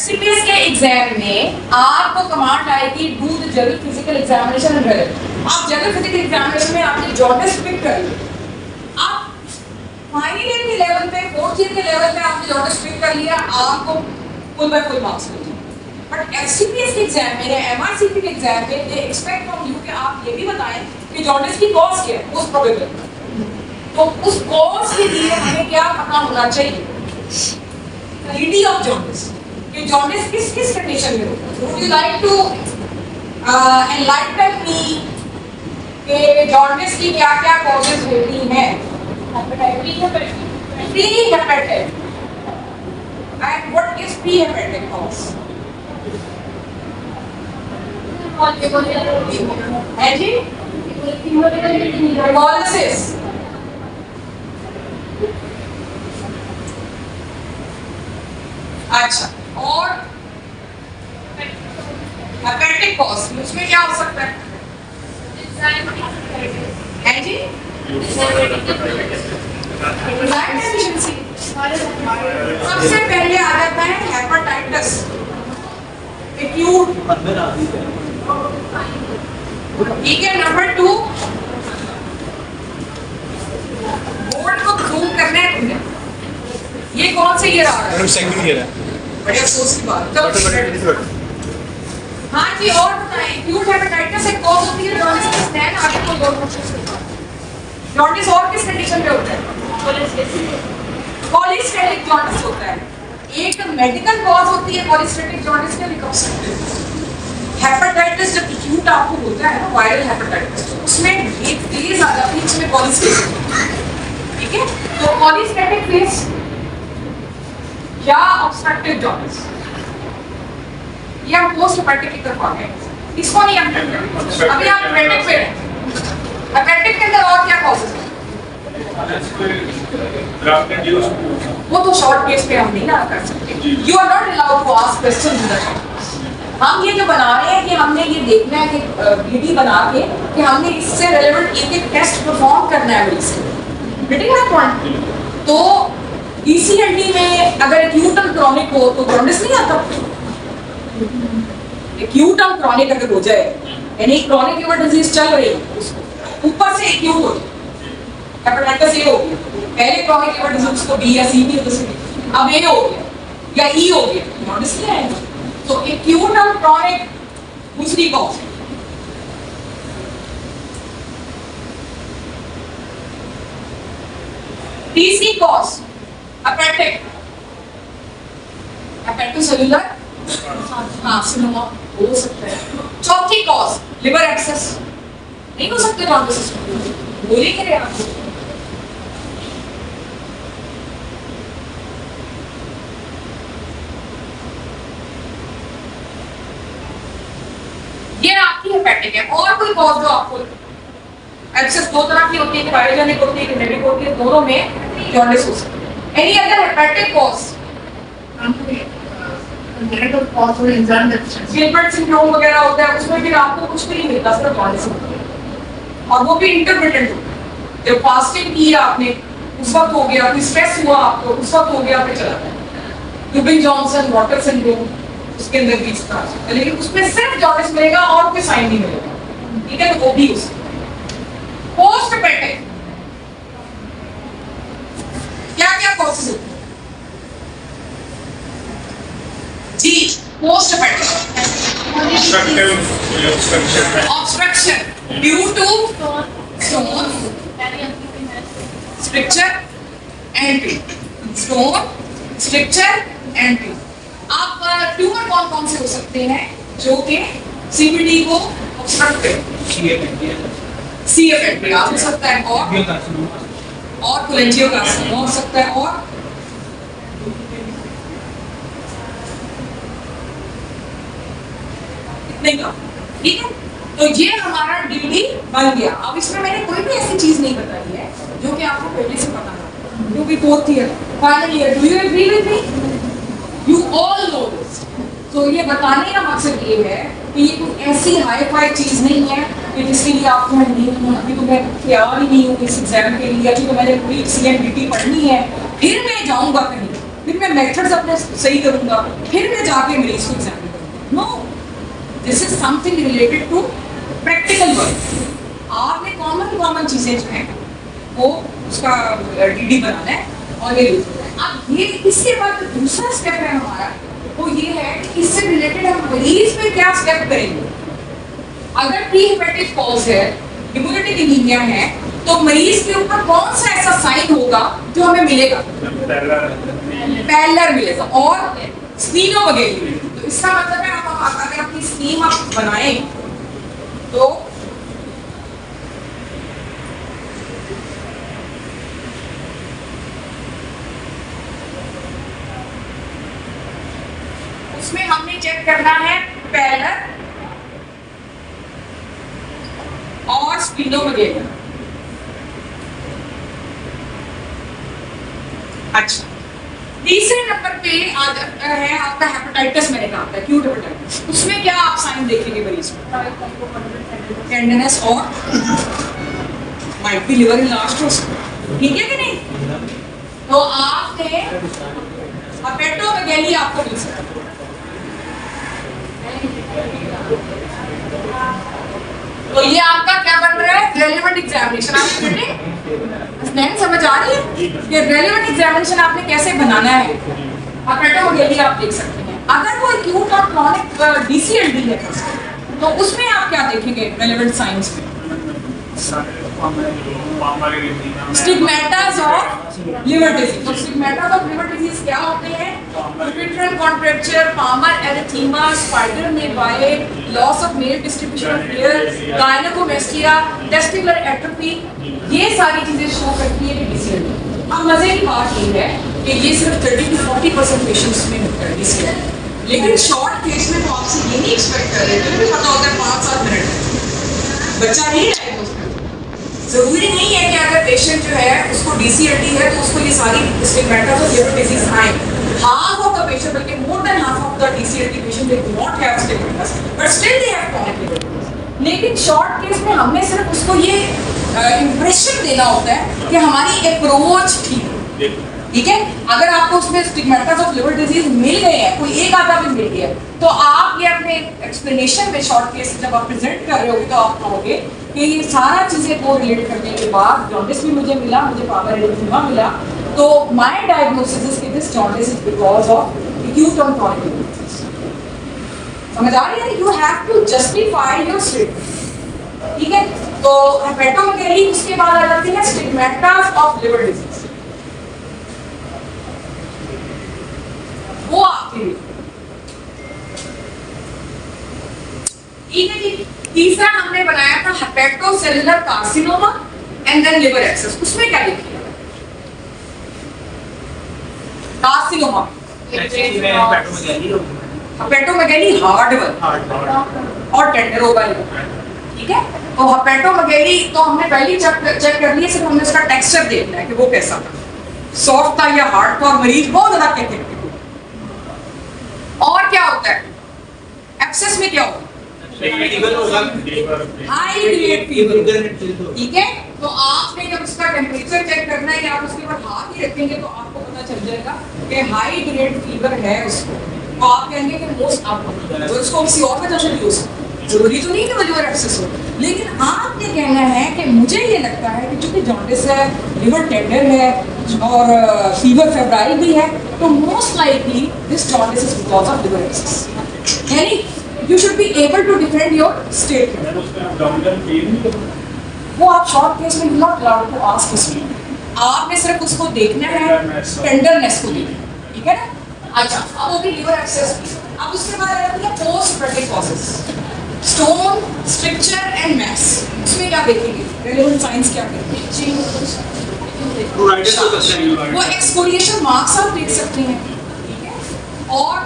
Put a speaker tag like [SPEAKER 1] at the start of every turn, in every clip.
[SPEAKER 1] FCPS के exam में आपको कमांड आएगी do the general physical examination and relevant. आप जनरल फिजिकल एग्जामिनेशन में आपने जॉन्डिस पिक कर लिया, आप फाइनल ईयर के लेवल पे, फोर्थ ईयर के लेवल पे आपने जॉन्डिस पिक कर लिया, आपको फुल बाय फुल मार्क्स मिल जाए। बट एफसीपीएस के एग्जाम में या एमआरसीपी के एग्जाम में दे एक्सपेक्ट फ्रॉम यू कि आप ये भी बताएं कि जॉन्डिस की कॉज क्या है, मोस्ट प्रोबेबल। तो उस कॉज के लिए हमें क्या पता होना चाहिए? क्वालिटी ऑफ जॉन्डिस, कि जॉन्डिस किस किस कंडीशन में होता है। Would you like to enlighten me कि जॉन्डिस की क्या क्या कॉजेस होती हैं? Prehepatic, and what is pre-hepatic cause? है जी? Hemolysis। अच्छा, और हेपेटिक कॉज उसमें क्या हो सकता है? है जी? सबसे पहले आ जाता है हेपेटाइटिस एक्यूट, ठीक है। नंबर 2, बोर्ड को जूम करना है तुमने, ये कौन से ईयर आ रहा है?
[SPEAKER 2] सेकंड ईयर है।
[SPEAKER 1] बड़े अफसोस की बात। चलो हाँ जी, और बताएं एक्यूट हेपेटाइटिस एक कॉज होती है जॉन्डिस के स्नैन। आगे को दो क्वेश्चन। जॉन्डिस और किस कंडीशन पे होता है? पॉलीस्टेटिक जॉन्डिस होता है। एक मेडिकल कॉज होती है पॉलीस्टेटिक जॉन्डिस के, लिख सकते हैं। हेपेटाइटिस जब एक्यूट आपको होता है ना, वायरल हेपेटाइटिस, उसमें एक फेज आ जाती है जिसमें पॉलीस्टेटिक, ठीक है। तो पॉलीस्टेटिक फेज या ऑब्स्ट्रक्टिव जॉन्डिस, ये हम पोस्ट हेपेटिक की तरफ आ गए, इसको नहीं हम करते अभी। आप हेपेटिक पे हैं। हेपेटिक के अंदर और क्या कॉजेस हैं? वो तो शॉर्ट केस पे हम नहीं ना कर सकते। You are not allowed to ask questions in the short. हम ये जो बना रहे हैं कि हमने ये देखना है कि वीडियो बना के कि हमने इससे रिलेवेंट एक एक टेस्ट परफॉर्म करना है मेडिसिन, गेटिंग दैट पॉइंट। तो ईसीएलटी में अगर एक्यूट और क्रॉनिक हो तो जॉन्डिस नहीं आता। एक्यूट और क्रॉनिक अगर हो जाए, यानी क्रॉनिक लिवर डिजीज चल रही है, ऊपर से एक्यूट हो जाए, हेपेटाइटिस ए हो गया, पहले क्रॉनिक लिवर डिजीज को बी या सी भी हो सकती, अब ए हो गया या ई हो गया, जॉन्डिस नहीं आएगा। तो एक्यूट और क्रॉनिक दूसरी कॉज। तीसरी कॉज हेपेटिक, हेपेटोसेलुलर कार्सिनोमा हो सकता है। चौथी कॉज लिवर एक्सेस, नहीं हो सकते जॉन्डिस, बोली के रहे आपको। ये आपकी हेपेटिक है। और कोई कॉज जो आपको एक्सेस दो तरह की होती है, पायरोजेनिक होती है, जेनेटिक होती है, दोनों में जॉन्डिस हो सकता है। Any other hepatic cause? Gilbert syndrome वगैरह होता है, उसमें फिर आपको कुछ भी नहीं मिलता, सिर्फ जॉन्डिस होता है, और वो भी इंटरमिटेंट होता है। जब फास्टिंग की आपने उस वक्त हो गया, कोई स्ट्रेस हुआ आपको उस वक्त हो गया, फिर चला गया। यूबिन जॉनसन वाटर सिंड्रोम, उसके अंदर भी इसका, लेकिन उसमें सिर्फ जॉन्डिस मिलेगा और कोई साइन नहीं मिलेगा, ठीक है। तो वो भी उसमें पोस्ट हेपेटिक क्या क्या कॉजेस होते हैं जी? Post hepatic obstruction due to stone, stricture and tumour, stone, stricture and tumour. आप ट्यूमर कौन कौन से हो सकते हैं जो कि सीबीडी को ऑब्स्ट्रक्ट करे? सीएफएफडी हो सकता है, और कोलेंजियोकार्सिनोमा हो सकता है, और इतने का, ठीक है। तो ये हमारा ड्यूटी बन गया। अब इसमें मैंने कोई भी ऐसी चीज नहीं बताई है जो कि आपको पहले से पता था, क्योंकि fourth year final year, do you agree with me? You all know this. तो ये बताने का मकसद ये है कि ये कोई ऐसी हाई फाई चीज नहीं है कि जिसके लिए आपको मैं नहीं हूँ, अभी तो मैं तैयार ही नहीं हूँ इस एग्जाम के लिए, अभी तो मैंने पूरी सीएनडीटी पढ़नी है, फिर मैं जाऊंगा कहीं, फिर मैं मेथड्स अपने सही करूंगा, फिर मैं जाके मरीज को एग्जामिन करूंगा। No, this is something related to practical work. आपने कॉमन चीजें जो है वो उसका डीडी बनाना है और ये यूज करना है। अब ये इसके बाद दूसरा स्टेप है हमारा, वो ये है कि इससे रिलेटेड हम मरीज में क्या स्टेप करेंगे। अगर प्री हेपेटिक कॉज है, हेमोलिटिक एनीमिया है, तो मरीज के ऊपर कौन सा ऐसा साइन होगा जो हमें मिलेगा? पैरेलल मिलेगा और स्प्लीनोमेगाली। तो इसका मतलब है आप अगर अपनी स्कीम आप बनाएं तो उसमें हमने चेक करना है पैरेलल और स्प्लीनोमेगाली। अच्छा, तीसरे नंबर पे है आपका हेपेटाइटिस। मैंने कहा था एक्यूट हेपेटाइटिस, उसमें क्या आप साइन देखेंगे मरीज में? टेंडरनेस और माइट बी लिवर इलास्टोसिस, ठीक है कि नहीं? तो आपने हेपेटोमेगाली आपको मिल सकता है। तो ये आपका क्या बन रहा है? Relevant examination. आपकी बेटे समझ आ रही है कि रेलेवेंट एग्जामिनेशन आपने कैसे बनाना है? हेपेटोमेगाली आप देख सकते हैं। अगर वो एक्यूट और क्रॉनिक डीसीएलडी है तो उसमें आप क्या देखेंगे रेलेवेंट साइंस में? Stigmata of liver disease. तो स्टिग्मेटास ऑफ लिवर डिजीज क्या होते हैं? Dupuytren's contracture, palmar erythema, spider naevi, loss of male distribution of hair, gynaecomastia, testicular atrophy, ये सारी चीजें शो करती है डीसीएलडी। अब मजे की बात ये है कि ये सिर्फ 30 to 40% पेशेंट्स में होता है डीसीएलडी, लेकिन शॉर्ट केस में तो आपसे ये नहीं एक्सपेक्ट कर रहे थे, पता होता है 5-7 मिनट बच्चा नहीं डायग्नोज करता। जरूरी नहीं है कि अगर पेशेंट जो है उसको डीसीएलडी है तो उसको ये सारी स्टिग्मेटास ऑफ लिवर डिजीज आए। हाफ ऑफ द पेशेंट, बल्कि more than half of the DCLD patient they do not have stigmata but still they have chronic liver disease. लेकिन शॉर्ट केस में हमने सिर्फ उसको ये इंप्रेशन देना होता है कि हमारी अप्रोच ठीक है, ठीक है। अगर आपको उसमें स्टिग्मेटास ऑफ लिवर डिजीज मिल गए हैं, कोई एक आधा भी मिल गया, तो आप ये अपने एक्सप्लेनेशन में शॉर्ट केस जब आप प्रेजेंट कर रहे होगे तो आप कहोगे कि ये सारा चीजें को रिलेट करने के बाद जॉन्डिस भी मुझे मिला, मुझे पावर एरिथीमा मिला, तो माय डायग्नोसिस इज कि this jaundice is because of acute और क्रॉनिक लिवर डिजीज। समझ आ रही है? You have to justify your statement, ठीक है। तो हेपेटोमेगाली, उसके बाद आ जाती है स्टिग्मेटास ऑफ लिवर डिजीज, वो आपके लिए ठीक है जी। तीसरा हमने बनाया था hepatocellular carcinoma and then liver abscess. उसमें क्या लिखिए? कार्सिनोमा, हेपेटोमेगाली हार्ड और टेंडर होगा, ठीक है। तो हेपेटोमेगाली तो हमने पहले चेक कर लिया, सिर्फ हमने उसका टेक्सचर देखना है कि वो कैसा था, सॉफ्ट था या हार्ड था, और मरीज बहुत ज्यादा कहते हैं। और क्या होता है एब्सेस में? क्या होता है? हाई ग्रेड फीवर, ठीक है। तो आपने जब उसका टेम्परेचर चेक करना है या आप उसके ऊपर हाथ ही रखेंगे तो आपको पता चल जाएगा कि हाई ग्रेड फीवर है उसको, तो आप कहेंगे कि मोस्ट आपको तो उसको किसी और वजह से भी हो सकता है, जरूरी तो नहीं कि लिवर एक्सेस हो, लेकिन आपने कहना है कि मुझे ये लगता है कि चूंकि जॉन्डिस है, लिवर टेंडर है और फीवर फेब्राइल भी है, तो most likely this jaundice is because of liver abscess. यानी you should be able to defend your statement। वो आप शॉर्ट केस में not allowed to ask इसमें, आपने सिर्फ उसको देखना है, टेंडरनेस को देखना, ठीक है ना। अच्छा, अब होगी लिवर एक्सेस। अब उसके बाद आती है post hepatic causes, stone, stricture and mess. उसमें क्या देखेंगे? रेलेवेंट साइंस क्या करेंगे? वो एक्सफोलिएशन मार्क्स आप देख सकते हैं, ठीक है। और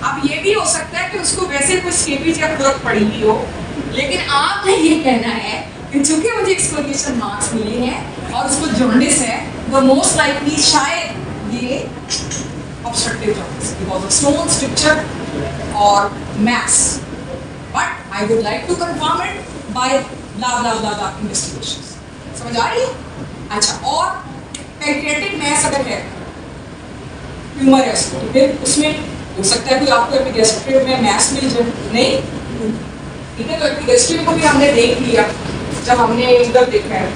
[SPEAKER 1] अब ये भी हो सकता है कि उसको वैसे कुछ स्केपीज या जरूरत पड़ी हुई हो, लेकिन आपने ये कहना है कि चूंकि मुझे एक्सफोलिएशन मार्क्स मिले हैं और उसको जॉन्डिस है, तो मोस्ट लाइकली शायद ये obstructive jaundice because of stone, stricture और mass. But I would like to confirm it by blah blah blah blah investigations. समझ आ रही है? अच्छा, और पैंक्रियाटिक मैस अगर है, ट्यूमर है उसमें, तो फिर उसमें हो सकता है कि आपको एपिगैस्ट्रिक में मैस मिल जाए, नहीं? ठीक है, तो एपिगैस्ट्रिक को भी हमने देख लिया जब हमने इधर देखा है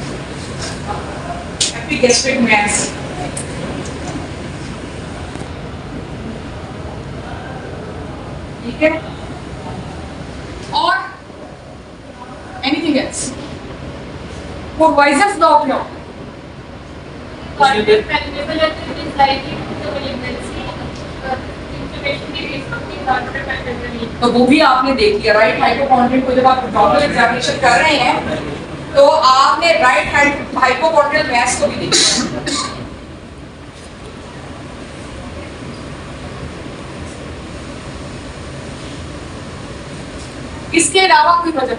[SPEAKER 1] एपिगैस्ट्रिक मैस। ठीक है, और एनीथिंग एल्स? वो वाइजर्स लॉ क्या? तो वो भी आपने देख लिया, राइट हाइपोकॉन्ड्रियल को जब आप डॉक्टर एग्जामिनेशन कर रहे हैं तो आपने राइट हाइपोकॉन्ड्रियल मैस को भी देखा। इसके अलावा कोई वजह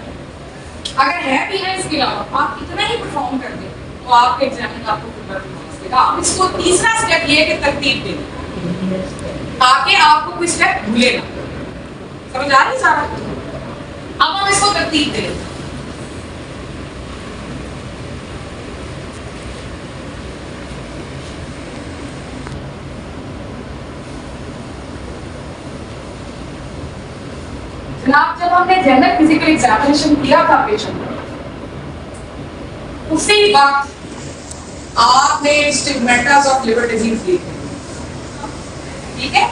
[SPEAKER 1] अगर है भी है, इसके अलावा आप इतना ही परफॉर्म कर दें तो आपके एग्जाम में आपको आप इसको तीसरा स्टेप ये कि तरतीब दें ताकि आपको कोई स्टेप भूले ना। समझ आ रही सारा? अब हम इसको तरतीब दें। जनाब, जब हमने जनरल फिजिकल एग्जामिनेशन किया था पेशेंट, उसी वक्त आपने स्टिग्मेटास ऑफ लिवर डिजीज ली, ठीक है?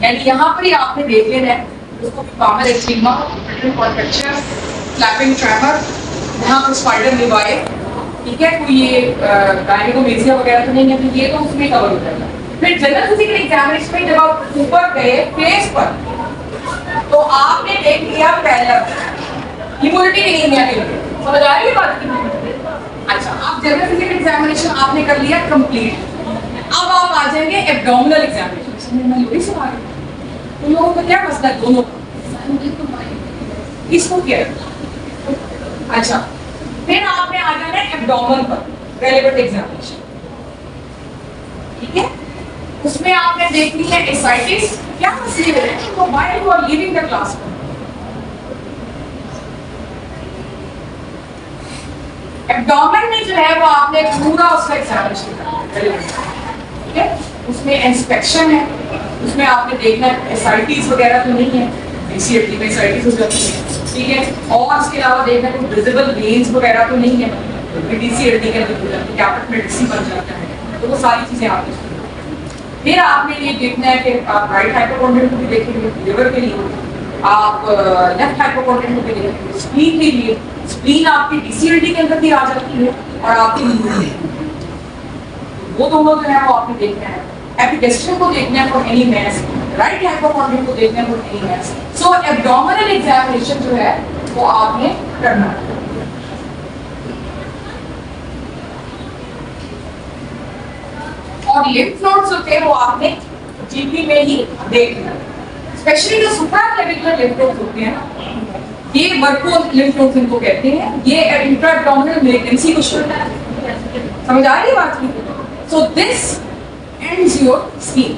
[SPEAKER 1] यानी यहाँ पर ही आपने देख लेना है उसको पामर एक्सीमा, कॉन्ट्रैक्चर, फ्लैपिंग ट्रेमर, यहाँ पर स्पाइडर निवाए, ठीक है, कोई ये गायनेकोमेसिया वगैरह तो नहीं है, तो ये तो उसमें कवर हो जाएगा। फिर जनरल फिजिकल एग्जामिनेशन में जब आप ऊपर गए फेस पर तो आपने देख लिया पहला इम्यूनिटी एनीमिया के लिए। समझ आ रही है बात की? अच्छा, आप जनरल फिजिकल एग्जामिनेशन आपने कर लिया कंप्लीट। अब आप आ जाएंगे एब्डोमिनल एग्जामिनेशन। तुम लोगों को क्या मसला है दोनों? इसको क्या? अच्छा, फिर आपने आ जाना है एब्डोमेन पर रेलेवेंट एग्जामिनेशन, ठीक है? उसमें आपने देख ली है एसाइटिस, क्या मसले है तो while you are leaving the class. Abdomen में जो है वो आपने पूरा उसका एग्जामिनेशन करना, ठीक है? उसमें इंस्पेक्शन है, उसमें आपने देखना है एसाइटिस वगैरह तो नहीं है, डीसीएटी में एसाइटिस हो जाती है, ठीक है? और इसके अलावा देखना कोई विजिबल वेन्स वगैरह तो नहीं है, डीसीएटी के अंदर कैपिट में डिसी बन जाता है, तो वो सारी चीजें आपने। फिर आपने ये देखना है कि आप राइट हाइपोकॉन्ड्रियल को भी देखेंगे लिवर के लिए, आप लेफ्ट हाइपोकॉन्ड्रियल को भी देखेंगे स्प्लीन के लिए। स्प्लीन आपकी डीसीएटी के अंदर भी आ जाती है और आपकी वो दोनों जो है वो आपने देखना है। एपिगैस्ट्रिक को देखना है for any mass, right hypochondrial को देखना है for any mass. So abdominal examination जो है वो आपने करना है। और लिम्फ नोड्स होते हैं वो आपने जीपी में ही देखना है, स्पेशली जो सुप्राक्लेविकुलर लिम्फ नोड्स होते हैं ना, ये वर्को लिम्फ नोड्स इनको कहते हैं, ये इंट्रा एब्डोमिनल मेलिग्नेंसी को शो करता है। समझ आ रही है बात की? So this ends your scheme.